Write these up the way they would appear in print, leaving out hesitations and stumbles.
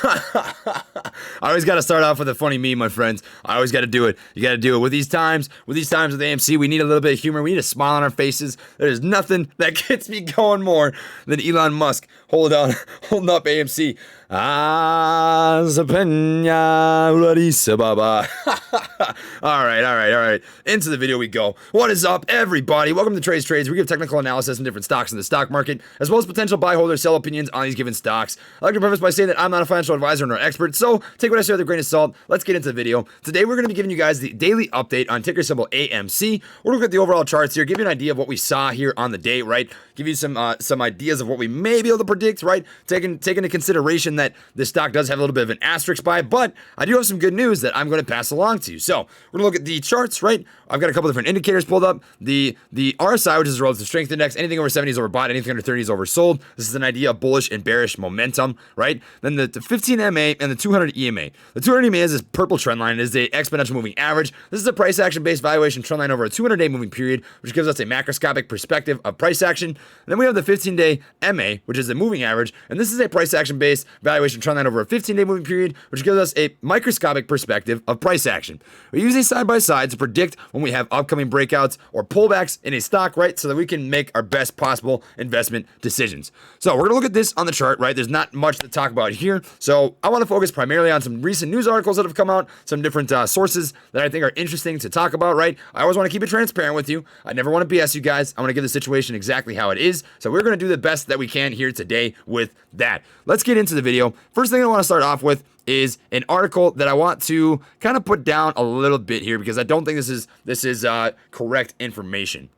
I always got to start off with a funny meme, my friends. I always got to do it. You got to do it. With these times with AMC, we need a little bit of humor. We need a smile on our faces. There's nothing that gets me going more than Elon Musk holding up AMC. All right. Into the video we go. What is up, everybody? Welcome to Trades. We give technical analysis on different stocks in the stock market, as well as potential buy, hold, or sell opinions on these given stocks. I'd like to preface by saying that I'm not a financial advisor nor expert, so take what I say with a grain of salt. Let's get into the video. Today, we're going to be giving you guys the daily update on ticker symbol AMC. We're going to look at the overall charts here, give you an idea of what we saw here on the day, right? Give you some ideas of what we may be able to predict, right? Take into consideration that this stock does have a little bit of an asterisk by, but I do have some good news that I'm going to pass along to you. So we're going to look at the charts, right? I've got a couple different indicators pulled up. The RSI, which is the relative strength index, anything over 70 is overbought, anything under 30 is oversold. This is an idea of bullish and bearish momentum, right? Then the 15 MA and the 200 EMA. The 200 EMA is this purple trend line. It is the exponential moving average. This is a price action based valuation trend line over a 200-day moving period, which gives us a macroscopic perspective of price action. And then we have the 15-day MA, which is the moving average, and this is a price action based valuation trend line over a 15-day moving period, which gives us a microscopic perspective of price action. We use these side by side to predict when we have upcoming breakouts or pullbacks in a stock, right? So that we can make our best possible investment decisions. So we're going to look at this on the chart, right? There's not much to talk about here. So I want to focus primarily on some recent news articles that have come out, some different sources that I think are interesting to talk about, right? I always want to keep it transparent with you. I never want to BS you guys. I want to give the situation exactly how it is. So we're going to do the best that we can here today with that. Let's get into the video. First thing I want to start off with is an article that I want to kind of put down a little bit here because I don't think this is correct information.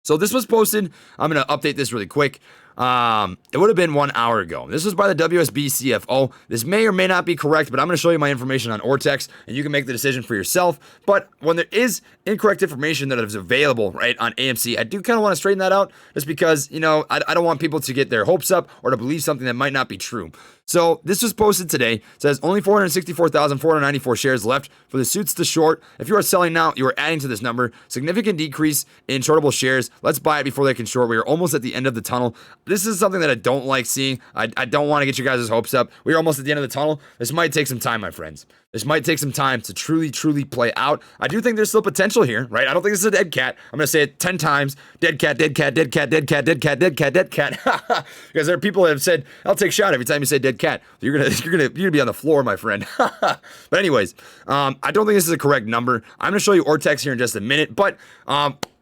So this was posted. I'm going to update this really quick. It would have been 1 hour ago. This was by the WSB CFO. This may or may not be correct, but I'm going to show you my information on Ortex, and you can make the decision for yourself. But when there is incorrect information that is available, right, on AMC, I do kind of want to straighten that out just because, you know, I don't want people to get their hopes up or to believe something that might not be true. So this was posted today. It says only 464,494 shares left for the suits to short. If you are selling now, you are adding to this number. Significant decrease in shortable shares. Let's buy it before they can short. We are almost at the end of the tunnel. This is something that I don't like seeing. I don't want to get you guys' hopes up. We are almost at the end of the tunnel. This might take some time, my friends. This might take some time to truly play out. I do think there's still potential here, right? I don't think this is a dead cat. I'm going to say it 10 times. Dead cat, dead cat, dead cat, dead cat, dead cat, dead cat, dead cat. Because there are people that have said, I'll take a shot every time you say dead cat. You're gonna be on the floor, my friend. But anyways, I don't think this is a correct number. I'm going to show you Ortex here in just a minute, but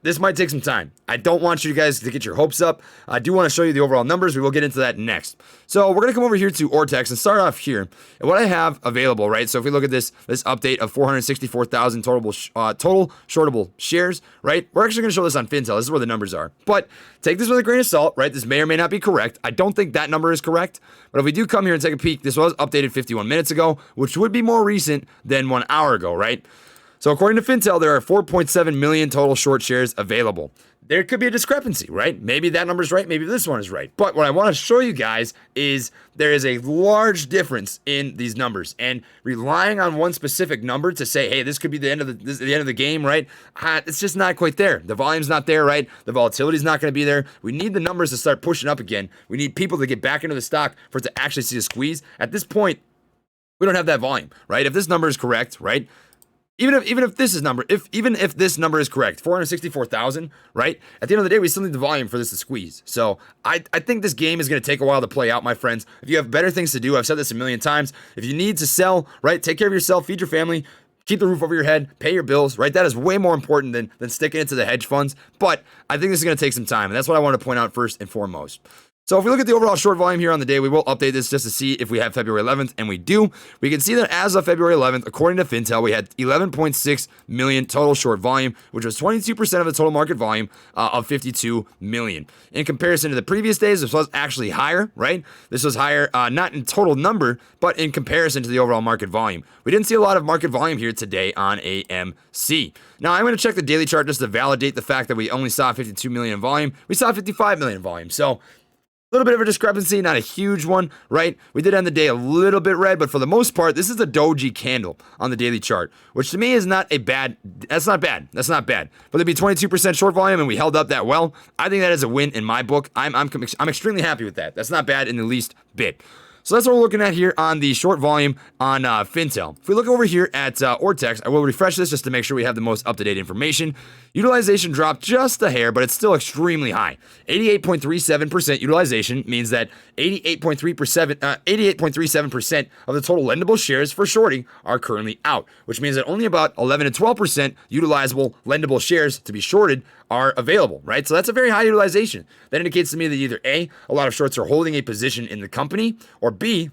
this might take some time. I don't want you guys to get your hopes up. I do want to show you the overall numbers. We will get into that next. So we're going to come over here to Ortex and start off here. And what I have available, right? So if we look at this update of 464,000 total shortable shares, right? We're actually going to show this on Fintel. This is where the numbers are. But take this with a grain of salt, right? This may or may not be correct. I don't think that number is correct. But if we do come here and take a peek, this was updated 51 minutes ago, which would be more recent than 1 hour ago, right? So according to Fintel, there are 4.7 million total short shares available. There could be a discrepancy, right? Maybe that number is right. Maybe this one is right. But what I want to show you guys is there is a large difference in these numbers, and relying on one specific number to say, hey, this could be the end of the game, right? It's just not quite there. The volume's not there, right? The volatility is not going to be there. We need the numbers to start pushing up again. We need people to get back into the stock for it to actually see a squeeze. At this point, we don't have that volume, right? If this number is correct, right? Even if this number is correct, 464,000, right? At the end of the day, we still need the volume for this to squeeze. So I think this game is going to take a while to play out, my friends. If you have better things to do, I've said this a million times. If you need to sell, right, take care of yourself, feed your family, keep the roof over your head, pay your bills, right? That is way more important than sticking it to the hedge funds. But I think this is going to take some time, and that's what I want to point out first and foremost. So if we look at the overall short volume here on the day, we will update this just to see if we have February 11th, and we do. We can see that as of February 11th, according to Fintel, we had 11.6 million total short volume, which was 22% of the total market volume of 52 million. In comparison to the previous days, this was actually higher, right? This was higher, not in total number, but in comparison to the overall market volume. We didn't see a lot of market volume here today on AMC. Now, I'm going to check the daily chart just to validate the fact that we only saw 52 million in volume. We saw 55 million in volume. So a little bit of a discrepancy, not a huge one, right? We did end the day a little bit red, but for the most part, this is a doji candle on the daily chart, which to me is not a bad, that's not bad. But there'd be 22% short volume and we held up that well. I think that is a win in my book. I'm extremely happy with that. That's not bad in the least bit. So that's what we're looking at here on the short volume on Fintel. If we look over here at Ortex, I will refresh this just to make sure we have the most up-to-date information. Utilization dropped just a hair, but it's still extremely high. 88.37% utilization means that 88.37% of the total lendable shares for shorting are currently out, which means that only about 11 to 12% utilizable lendable shares to be shorted are available, right? So that's a very high utilization. That indicates to me that either A, a lot of shorts are holding a position in the company, or B,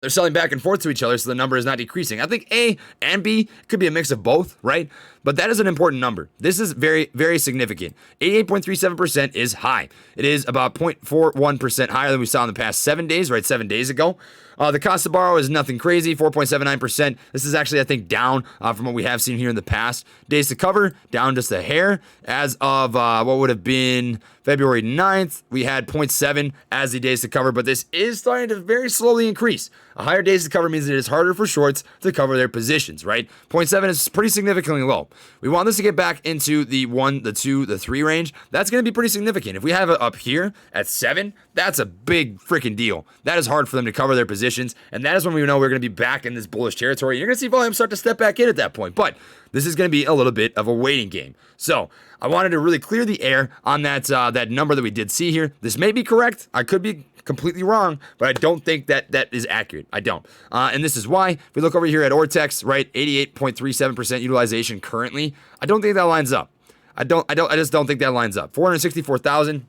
they're selling back and forth to each other, so the number is not decreasing. I think A and B could be a mix of both, right? But that is an important number. This is very, very significant. 88.37% is high. It is about 0.41% higher than we saw in the past 7 days, right? 7 days ago. The cost to borrow is nothing crazy, 4.79%. This is actually, I think, down from what we have seen here in the past. Days to cover, down just a hair. As of what would have been February 9th, we had 0.7 as the days to cover, but this is starting to very slowly increase. A higher days to cover means it is harder for shorts to cover their positions, right? 0.7 is pretty significantly low. We want this to get back into the 1, the 2, the 3 range. That's going to be pretty significant. If we have it up here at 7, that's a big freaking deal. That is hard for them to cover their positions, and that is when we know we're going to be back in this bullish territory. You're going to see volume start to step back in at that point, but this is going to be a little bit of a waiting game. So I wanted to really clear the air on that number that we did see here. This may be correct. I could be completely wrong, but I don't think that is accurate. I don't. And this is why. If we look over here at Ortex, right, 88.37% utilization currently. I don't think that lines up. I just don't think that lines up. 464,000.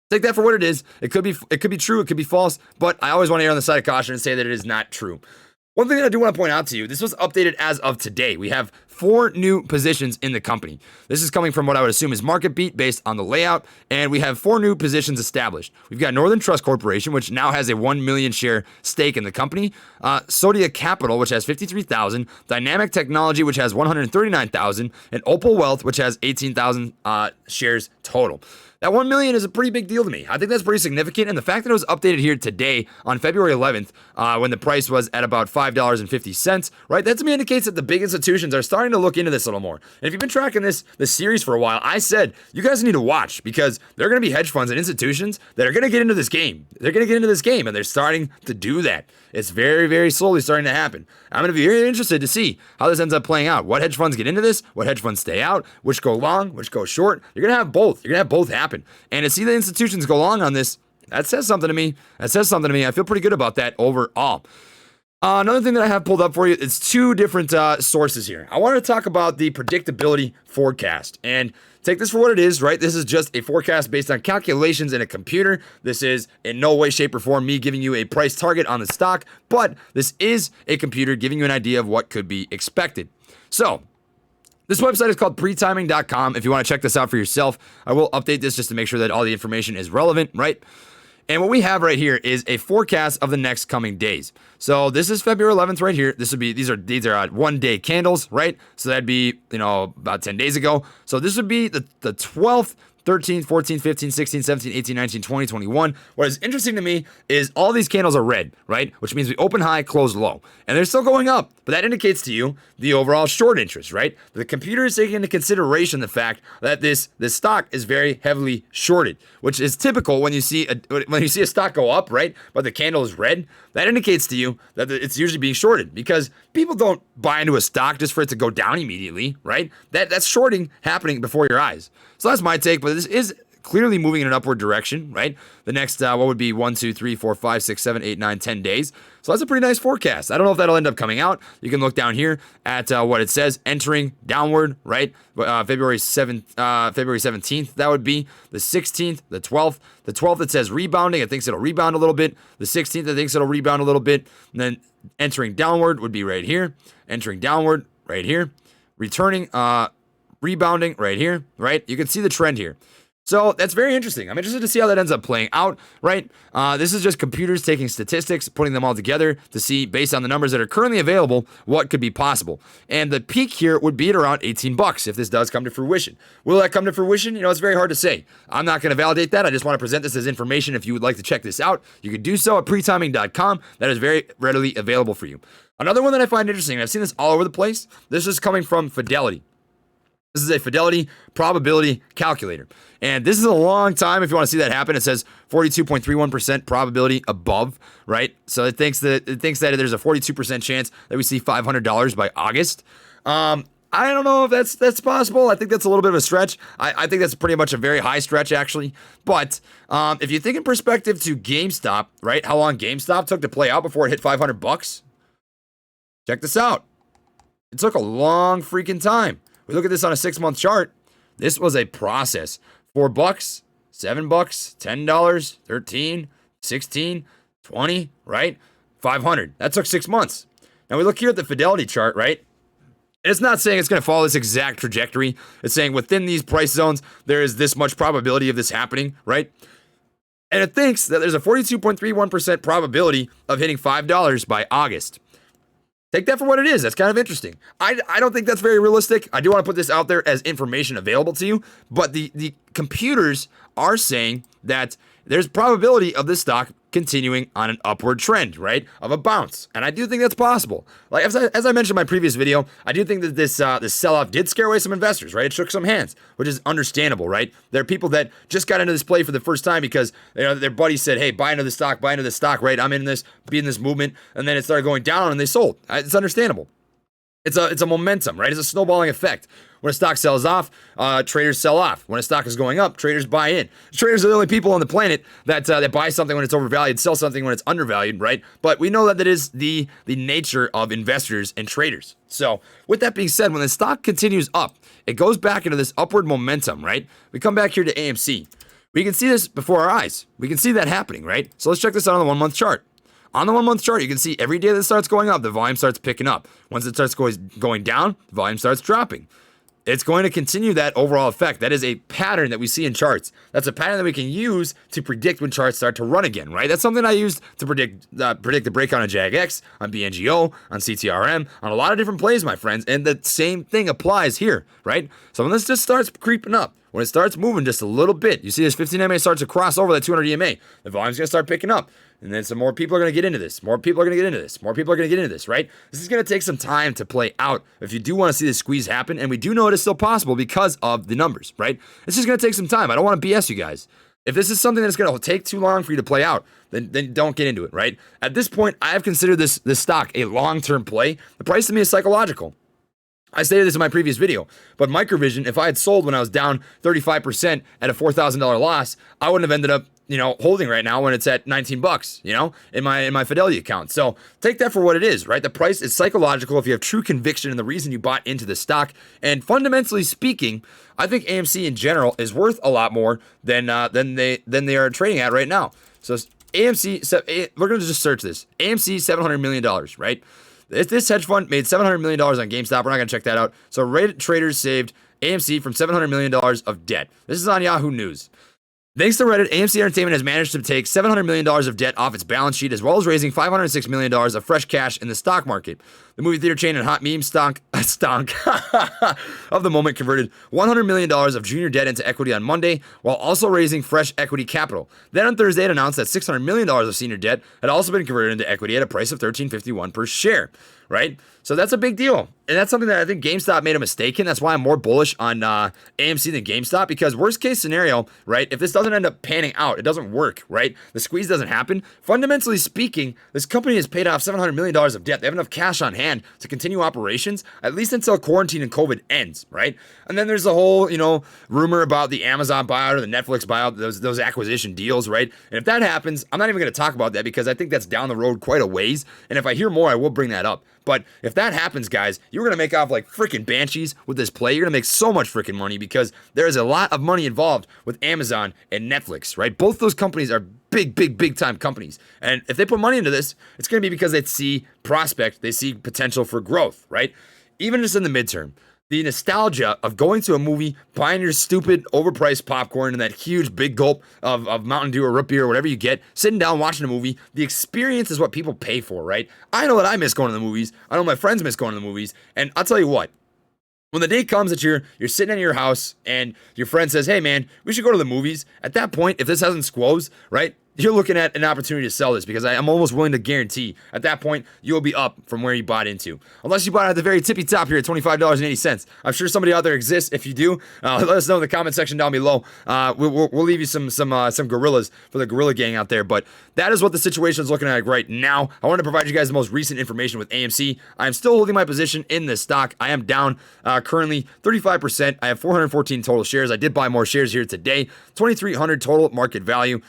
Take that for what it is. It could be true, it could be false, but I always want to err on the side of caution and say that it is not true. One thing that I do want to point out to you, this was updated as of today. We have 4 new positions in the company. This is coming from what I would assume is market beat based on the layout, and we have 4 new positions established. We've got Northern Trust Corporation, which now has a 1 million share stake in the company, Sodia Capital, which has 53,000, Dynamic Technology, which has 139,000, and Opal Wealth, which has 18,000 shares total. That 1 million is a pretty big deal to me. I think that's pretty significant. And the fact that it was updated here today on February 11th, when the price was at about $5.50, right? That to me indicates that the big institutions are starting to look into this a little more. And if you've been tracking this series for a while, I said, you guys need to watch because there are going to be hedge funds and institutions that are going to get into this game. They're going to get into this game, and they're starting to do that. It's very, very slowly starting to happen. I'm going to be very interested to see how this ends up playing out. What hedge funds get into this? What hedge funds stay out? Which go long? Which go short? You're going to have both. You're going to have both happen. And to see the institutions go long on this, that says something to me. I feel pretty good about that overall. Another thing that I have pulled up for you is 2 different sources here. I wanted to talk about the predictability forecast. And take this for what it is, right? This is just a forecast based on calculations in a computer. This is in no way, shape, or form me giving you a price target on the stock, but this is a computer giving you an idea of what could be expected. So, this website is called pretiming.com. If you want to check this out for yourself, I will update this just to make sure that all the information is relevant, right? And what we have right here is a forecast of the next coming days. So this is February 11th right here. These are 1-day candles, right? So that'd be, about 10 days ago. So this would be the 12th, 13, 14, 15, 16, 17, 18, 19, 20, 21. What is interesting to me is all these candles are red, right? Which means we open high, close low. And they're still going up. But that indicates to you the overall short interest, right? The computer is taking into consideration the fact that this stock is very heavily shorted, which is typical when you see a stock go up, right? But the candle is red. That indicates to you that it's usually being shorted because people don't buy into a stock just for it to go down immediately, right? That's shorting happening before your eyes. So that's my take, but this is clearly moving in an upward direction, right? The next, what would be 1, 2, 3, 4, 5, 6, 7, 8, 9, 10 days. So that's a pretty nice forecast. I don't know if that'll end up coming out. You can look down here at what it says, entering downward, right? February 17th, that would be the 16th, the 12th. The 12th, it says rebounding. It thinks it'll rebound a little bit. The 16th, it thinks it'll rebound a little bit. And then entering downward would be right here. Entering downward right here. Returning, rebounding right here, right? You can see the trend here. So that's very interesting. I'm interested to see how that ends up playing out, right? This is just computers taking statistics, putting them all together to see, based on the numbers that are currently available, what could be possible. And the peak here would be at around $18 if this does come to fruition. Will that come to fruition? It's very hard to say. I'm not going to validate that. I just want to present this as information. If you would like to check this out, you can do so at pretiming.com. That is very readily available for you. Another one that I find interesting, and I've seen this all over the place, this is coming from Fidelity. This is a Fidelity probability calculator. And this is a long time if you want to see that happen. It says 42.31% probability above, right? So it thinks that there's a 42% chance that we see $500 by August. I don't know if that's possible. I think that's a little bit of a stretch. I think that's pretty much a very high stretch, actually. But if you think in perspective to GameStop, right? How long GameStop took to play out before it hit $500? Check this out. It took a long freaking time. We look at this on a 6-month chart. This was a process. $4, $7, $10, 13, 16, 20, right? 500. That took 6 months. Now we look here at the Fidelity chart, right? It's not saying it's going to follow this exact trajectory. It's saying within these price zones, there is this much probability of this happening, right? And it thinks that there's a 42.31% probability of hitting $5 by August. Take that for what it is. That's kind of interesting. I don't think that's very realistic. I do want to put this out there as information available to you, but the computers are saying that there's probability of this stock continuing on an upward trend, right? Of a bounce. And I do think that's possible. Like as I mentioned in my previous video, I do think that this sell-off did scare away some investors, right? It shook some hands, which is understandable, right? There are people that just got into this play for the first time because their buddy said, hey, buy into the stock, right? I'm in this, be in this movement. And then it started going down and they sold. It's understandable. It's a momentum, right? It's a snowballing effect. When a stock sells off, traders sell off. When a stock is going up, traders buy in. Traders are the only people on the planet that buy something when it's overvalued, sell something when it's undervalued, right? But we know that is the nature of investors and traders. So with that being said, when the stock continues up, it goes back into this upward momentum, right? We come back here to AMC. We can see this before our eyes. We can see that happening, right? So let's check this out on the 1-month chart. On the 1-month chart, you can see every day that it starts going up, the volume starts picking up. Once it starts going down, the volume starts dropping. It's going to continue that overall effect. That is a pattern that we see in charts. That's a pattern that we can use to predict when charts start to run again, right? That's something I used to predict the breakout on JAGX, on BNGO, on CTRM, on a lot of different plays, my friends. And the same thing applies here, right? So when this just starts creeping up, when it starts moving just a little bit, you see this 15 EMA starts to cross over that 200 EMA, the volume's going to start picking up. And then some more people are going to get into this. More people are going to get into this. More people are going to get into this, right? This is going to take some time to play out if you do want to see this squeeze happen. And we do know it is still possible because of the numbers, right? It's just going to take some time. I don't want to BS you guys. If this is something that's going to take too long for you to play out, then don't get into it, right? At this point, I have considered this stock a long-term play. The price to me is psychological. I stated this in my previous video, but Microvision, if I had sold when I was down 35% at a $4,000 loss, I wouldn't have ended up, holding right now when it's at $19, in my Fidelity account. So take that for what it is, right? The price is psychological if you have true conviction in the reason you bought into the stock. And fundamentally speaking, I think AMC in general is worth a lot more than they are trading at right now. So AMC, we're going to just search this. AMC, $700 million, right? This hedge fund made $700 million on GameStop. We're not going to check that out. So Reddit traders saved AMC from $700 million of debt. This is on Yahoo News. Thanks to Reddit, AMC Entertainment has managed to take $700 million of debt off its balance sheet, as well as raising $506 million of fresh cash in the stock market. The movie theater chain and hot meme stonk of the moment converted $100 million of junior debt into equity on Monday, while also raising fresh equity capital. Then on Thursday, it announced that $600 million of senior debt had also been converted into equity at a price of $13.51 per share, right? So that's a big deal. And that's something that I think GameStop made a mistake in. That's why I'm more bullish on AMC than GameStop, because worst case scenario, right, if this doesn't end up panning out, it doesn't work, right? The squeeze doesn't happen. Fundamentally speaking, this company has paid off $700 million of debt. They have enough cash on hand to continue operations, at least until quarantine and COVID ends, right? And then there's the whole, rumor about the Amazon buyout or the Netflix buyout, those acquisition deals, right? And if that happens, I'm not even going to talk about that because I think that's down the road quite a ways. And if I hear more, I will bring that up. But if that happens, guys, you're going to make off like freaking banshees with this play. You're going to make so much freaking money because there is a lot of money involved with Amazon and Netflix, right? Both those companies are big time companies. And if they put money into this, it's going to be because they see prospect, they see potential for growth, right? Even just in the midterm. The nostalgia of going to a movie, buying your stupid overpriced popcorn and that huge big gulp of Mountain Dew or root beer or whatever you get, sitting down watching a movie, the experience is what people pay for, right? I know that I miss going to the movies. I know my friends miss going to the movies. And I'll tell you what, when the day comes that you're sitting in your house and your friend says, hey man, we should go to the movies. At that point, if this hasn't squoze, right? you're looking at an opportunity to sell this, because I'm almost willing to guarantee at that point you'll be up from where you bought into. Unless you bought at the very tippy top here at $25.80. I'm sure somebody out there exists. If you do, let us know in the comment section down below. We'll leave you some gorillas for the gorilla gang out there. But that is what the situation is looking like right now. I want to provide you guys the most recent information with AMC. I am still holding my position in this stock. I am down currently 35%. I have 414 total shares. I did buy more shares here today. 2,300 total market value,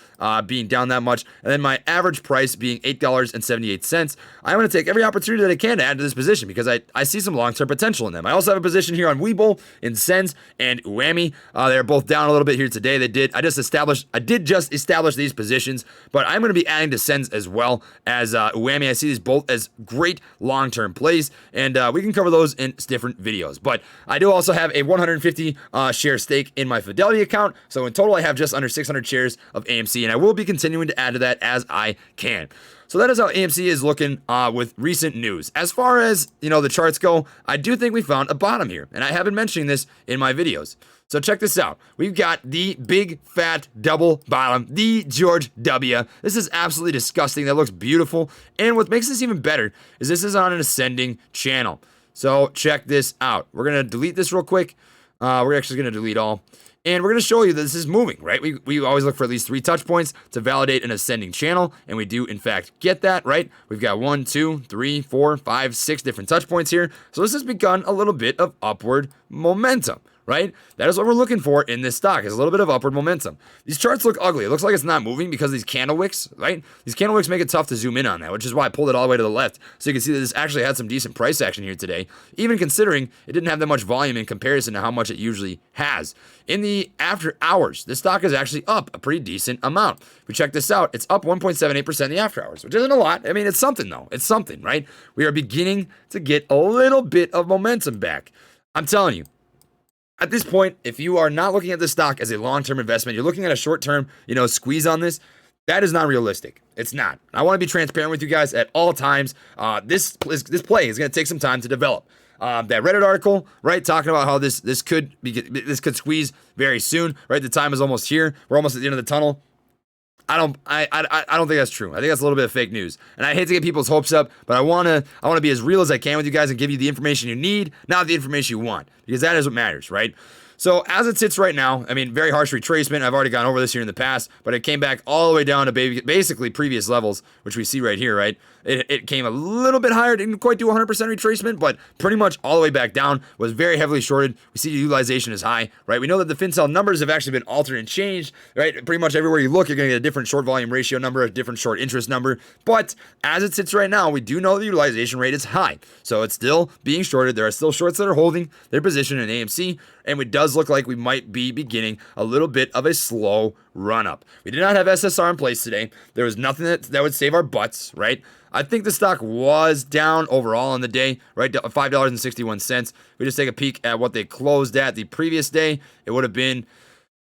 being down that much, and then my average price being $8.78. I'm going to take every opportunity that I can to add to this position, because I see some long-term potential in them. I also have a position here on Webull, in Sens, and Uami. They're both down a little bit here today. I did just establish these positions, but I'm going to be adding to Sens as well as Uami. I see these both as great long-term plays, and we can cover those in different videos. But I do also have a 150 share stake in my Fidelity account, so in total I have just under 600 shares of AMC, and I will be continuing to add to that as I can. So that is how AMC is looking with recent news. As far as, the charts go, I do think we found a bottom here, and I have been mentioning this in my videos. So check this out. We've got the big fat double bottom, the George W. This is absolutely disgusting. That looks beautiful. And what makes this even better is this is on an ascending channel. So check this out. We're going to delete this real quick. We're actually going to delete all. And we're going to show you that this is moving, right? We always look for at least 3 touch points to validate an ascending channel, and we do, in fact, get that, right? We've got 1, 2, 3, 4, 5, 6 different touch points here. So this has begun a little bit of upward momentum, right? That is what we're looking for in this stock, is a little bit of upward momentum. These charts look ugly. It looks like it's not moving because of these candle wicks, right? These candle wicks make it tough to zoom in on that, which is why I pulled it all the way to the left. So you can see that this actually had some decent price action here today, even considering it didn't have that much volume in comparison to how much it usually has. In the after hours, this stock is actually up a pretty decent amount. If we check this out, it's up 1.78% in the after hours, which isn't a lot. I mean, it's something though. It's something, right? We are beginning to get a little bit of momentum back. I'm telling you, at this point, if you are not looking at this stock as a long-term investment, you're looking at a short-term, squeeze on this, that is not realistic. It's not. I want to be transparent with you guys at all times. This play is going to take some time to develop. That Reddit article, right, talking about how this could squeeze very soon, right? The time is almost here. We're almost at the end of the tunnel. I don't think that's true. I think that's a little bit of fake news. And I hate to get people's hopes up, but I want to be as real as I can with you guys and give you the information you need, not the information you want, because that is what matters, right? So as it sits right now, I mean, very harsh retracement. I've already gone over this here in the past, but it came back all the way down to basically previous levels, which we see right here, right? It came a little bit higher, didn't quite do 100% retracement, but pretty much all the way back down, was very heavily shorted. We see the utilization is high, right? We know that the FinCell numbers have actually been altered and changed, right? Pretty much everywhere you look, you're going to get a different short volume ratio number, a different short interest number. But as it sits right now, we do know the utilization rate is high. So it's still being shorted. There are still shorts that are holding their position in AMC, and it does look like we might be beginning a little bit of a slow run up. We did not have SSR in place today. There was nothing that would save our butts, right? I think the stock was down overall on the day, right? $5.61. We just take a peek at what they closed at the previous day. It would have been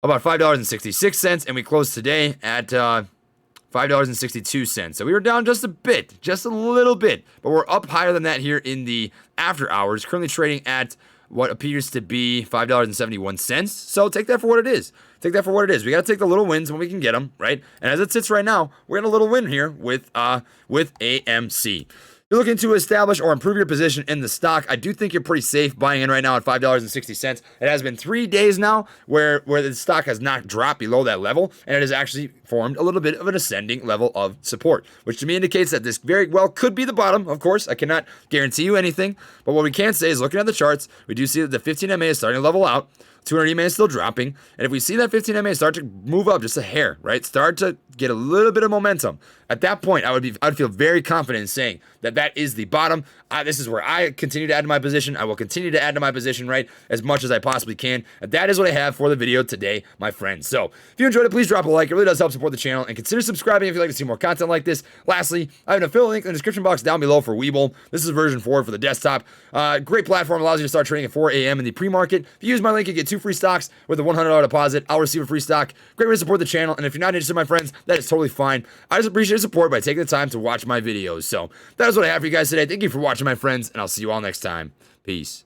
about $5.66, and we closed today at $5.62. So we were down just a bit, just a little bit, but we're up higher than that here in the after hours, currently trading at what appears to be $5.71. So take that for what it is. Take that for what it is. We got to take the little wins when we can get them, right? And as it sits right now, we're in a little win here with AMC. You're looking to establish or improve your position in the stock. I do think you're pretty safe buying in right now at $5.60. It has been 3 days now where the stock has not dropped below that level, and it has actually formed a little bit of an ascending level of support, which to me indicates that this very well could be the bottom. Of course, I cannot guarantee you anything, but what we can say is looking at the charts, we do see that the 15 MA is starting to level out. 200 EMA is still dropping, and if we see that 15 MA start to move up just a hair, right, start to get a little bit of momentum, at that point I'd feel very confident in saying that is the bottom. This is where I continue to add to my position. I will continue to add to my position, right, as much as I possibly can. And that is what I have for the video today, my friends. So if you enjoyed it, please drop a like. It really does help support the channel, and consider subscribing if you'd like to see more content like this. Lastly, I have an affiliate link in the description box down below for Webull. This is version 4 for the desktop. Great platform, allows you to start trading at 4 a.m. in the pre-market. If you use my link, you get 2 free stocks with a $100 deposit. I'll receive a free stock. Great way to support the channel, and if you're not interested, my friends, that is totally fine. I just appreciate your support by taking the time to watch my videos. So that is what I have for you guys today. Thank you for watching, my friends, and I'll see you all next time. Peace.